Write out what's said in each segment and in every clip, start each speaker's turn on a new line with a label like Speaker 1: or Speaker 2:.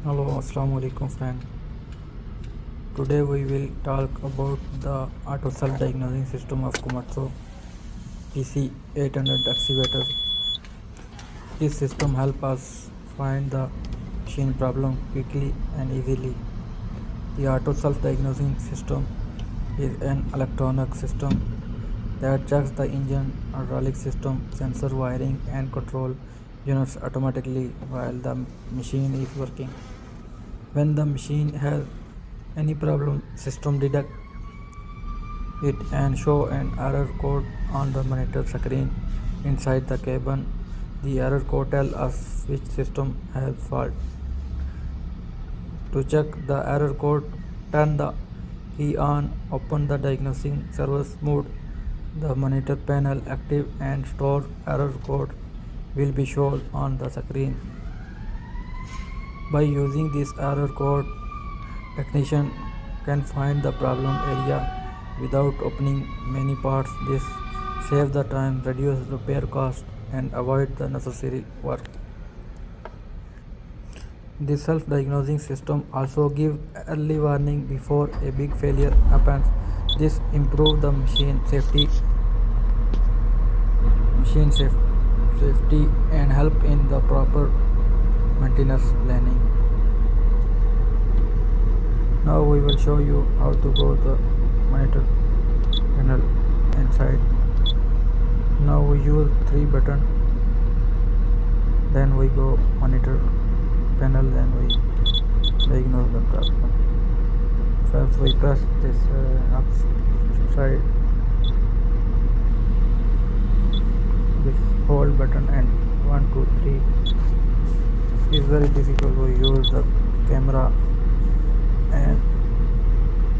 Speaker 1: Hello, Assalamu alaikum friend. Today we will talk about the auto self-diagnosing system of Komatsu PC800 Excavator. This system helps us find the machine problem quickly and easily. The auto self-diagnosing system is an electronic system that checks the engine, hydraulic system, sensor wiring and control units automatically while the machine is working. When the machine has any problem, system detect it and show an error code on the monitor screen inside the cabin. The error code tells us which system has fault. To check the error code, turn the key on, open the diagnosing service mode. The monitor panel active and store error code will be shown on the screen. By using this error code, technician can find the problem area without opening many parts. This saves the time, reduces repair cost and avoid the necessary work. This self-diagnosing system also gives early warning before a big failure happens. This improves the machine safety and help in the proper maintenance planning. Now we will show you how to go the monitor panel inside. Now we use 3 buttons, then we go monitor panel, then we diagnose the problem. First we press this upside, this hold button and 1 2 3. It's very difficult. We use the camera and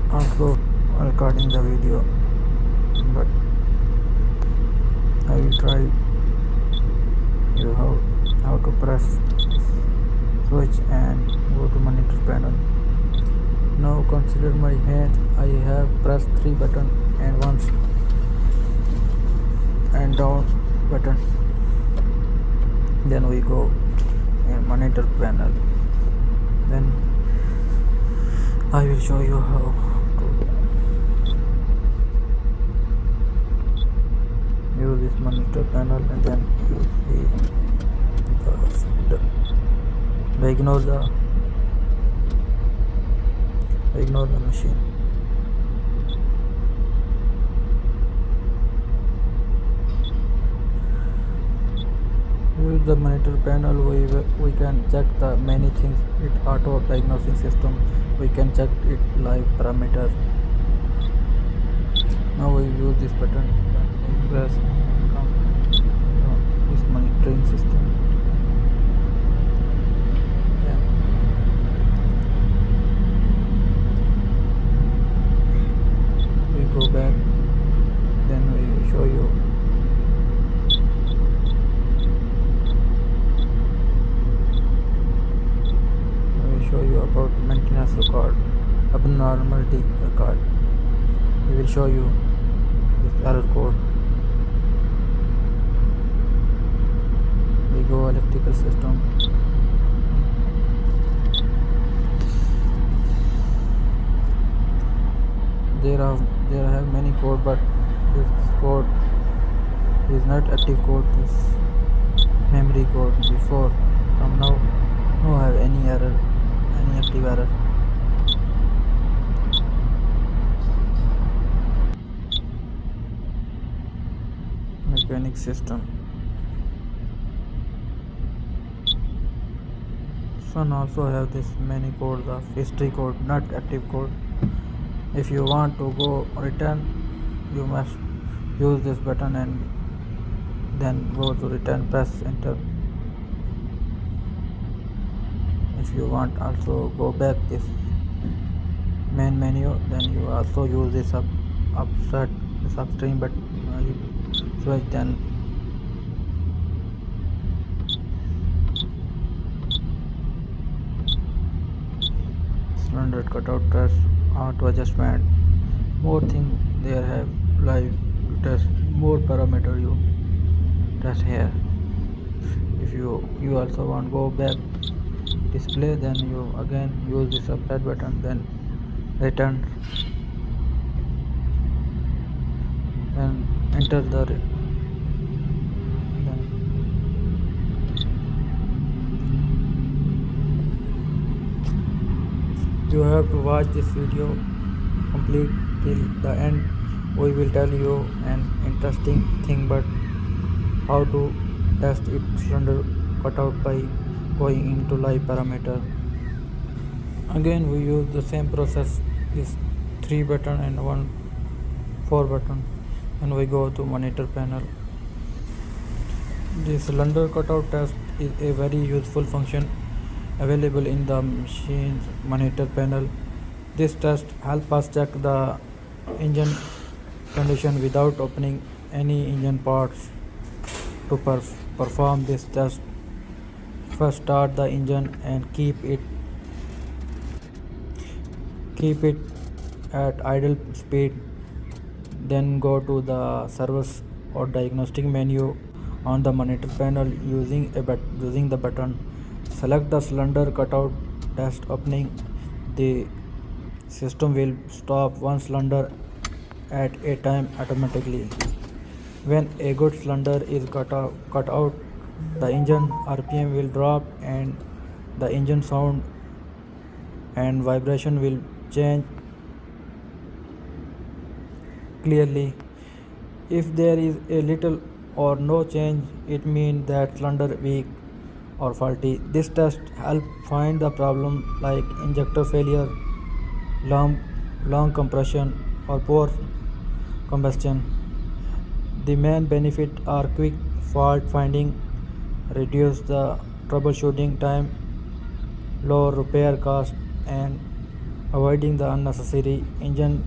Speaker 1: also recording the video, but I will try you how to press switch and go to monitor panel. Now consider my hand. I have pressed 3 buttons and once and down button. Then we go in monitor panel. Then I will show you how to use this monitor panel, and then you see diagnose the machine. With the monitor panel, we can check the many things. It auto diagnosing system. We can check it live parameter. Now we use this button. Then we press and come to this monitoring system. Then we go back. Then we show you. Show you about maintenance record, abnormality record. We will show you this error code. We go electrical system. There have many code, but this code is not active code. This memory code before from now no have any error. Active error. Mechanic system. This one also have this many codes of history code, not active code. If you want to go return, you must use this button and then go to return, press enter. If you want also go back this main menu, then you also use this upstream, but switch then standard cutout test, auto adjustment, more thing there have live test, more parameter you test here. If you also want go back display, then you again use the subtract button, then return, then enter the then you have to watch this video complete till the end. We will tell you an interesting thing, but how to test it cylinder cutout by going into live parameter. Again we use the same process, is 3 button and 4 button, and we go to monitor panel. The cylinder cutout test is a very useful function available in the machine's monitor panel. This test helps us check the engine condition without opening any engine parts. To perform this test, first start the engine and keep it at idle speed. Then go to the service or diagnostic menu on the monitor panel using the button. Select the cylinder cutout test opening. The system will stop one cylinder at a time automatically. When a good cylinder is cut out, the engine RPM will drop and the engine sound and vibration will change clearly. If there is a little or no change, it means that cylinder weak or faulty. This test helps find the problem like injector failure, long compression, or poor combustion. The main benefit are quick fault finding, reduce the troubleshooting time, low repair cost, and avoiding the unnecessary engine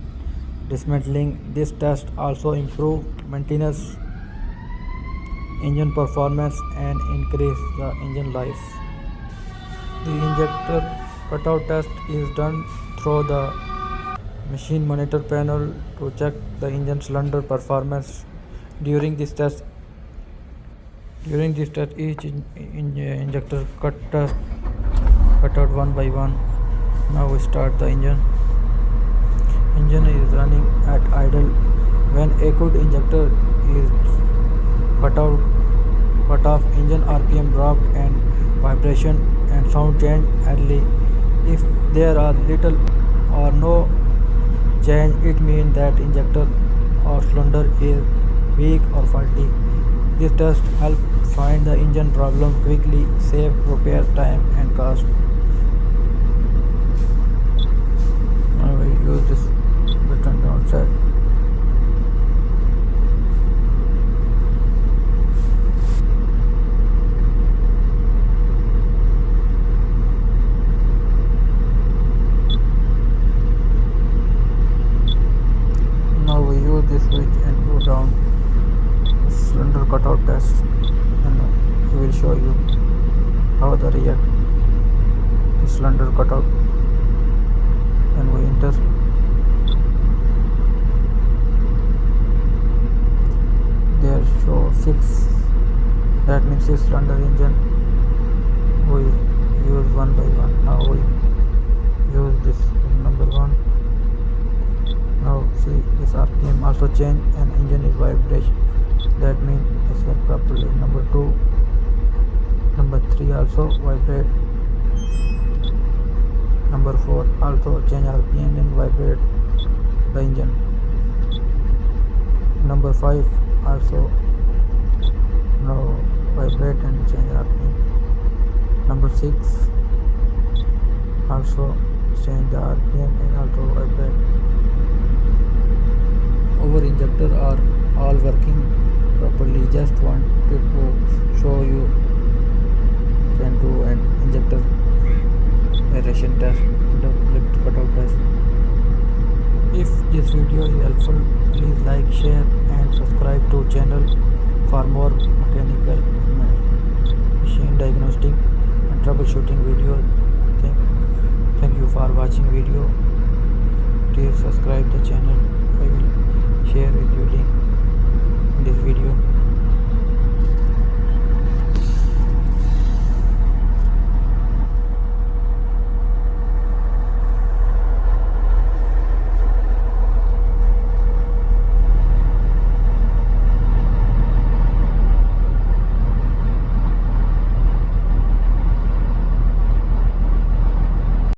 Speaker 1: dismantling. This test also improve maintenance, engine performance, and increase the engine life. The injector cutout test is done through the machine monitor panel to check the engine cylinder performance. During this test, each injector cut out one by one. Now we start the engine. Engine is running at idle. When a good injector is cut off, engine RPM dropped and vibration and sound change early. If there are little or no change, it means that injector or cylinder is weak or faulty. This test helps find the engine problem quickly, save repair time and cost. Now we use this button downside. Now we use this switch and go down cylinder cutout test, and we will show you how the react the cylinder cutout. When we enter, there show 6, that means 6 cylinder engine. We use one by one. Now we use this number 1. Now see, this RPM also change and engine is vibration. That means it's work properly. Number 2, number 3 also vibrate. Number 4 also change RPM and vibrate the engine. Number 5 also now vibrate and change RPM. Number 6 also change the RPM and also vibrate. Our injector are all working properly. Just wanted to show you can do an injector aeration test, the lift cutout test. If this video is helpful, please like, share and subscribe to channel for more mechanical machine diagnostic and troubleshooting videos. Thank you for watching video. Please subscribe the channel. I will share with you link in this video.